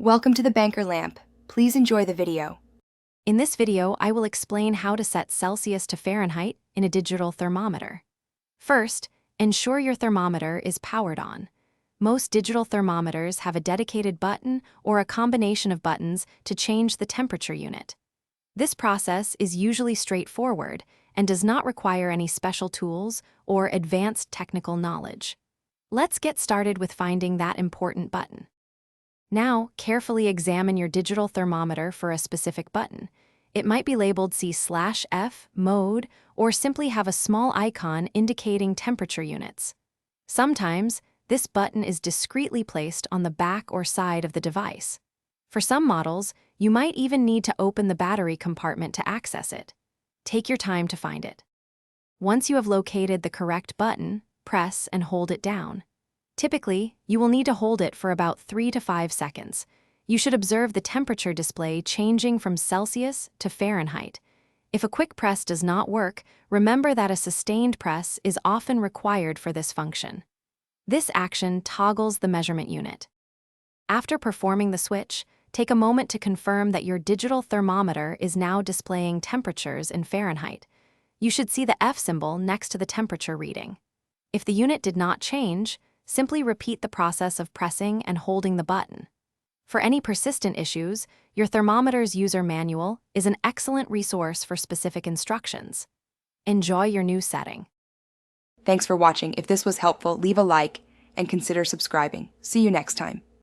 Welcome to the Banker Lamp. Please enjoy the video. In this video, I will explain how to set Celsius to Fahrenheit in a digital thermometer. First, ensure your thermometer is powered on. Most digital thermometers have a dedicated button or a combination of buttons to change the temperature unit. This process is usually straightforward and does not require any special tools or advanced technical knowledge. Let's get started with finding that important button. Now, carefully examine your digital thermometer for a specific button. It might be labeled C/F, mode, or simply have a small icon indicating temperature units. Sometimes, this button is discreetly placed on the back or side of the device. For some models, you might even need to open the battery compartment to access it. Take your time to find it. Once you have located the correct button, press and hold it down. Typically, you will need to hold it for about 3 to 5 seconds. You should observe the temperature display changing from Celsius to Fahrenheit. If a quick press does not work, remember that a sustained press is often required for this function. This action toggles the measurement unit. After performing the switch, take a moment to confirm that your digital thermometer is now displaying temperatures in Fahrenheit. You should see the F symbol next to the temperature reading. If the unit did not change, simply repeat the process of pressing and holding the button. For any persistent issues, your thermometer's user manual is an excellent resource for specific instructions. Enjoy your new setting. Thanks for watching. If this was helpful, leave a like and consider subscribing. See you next time.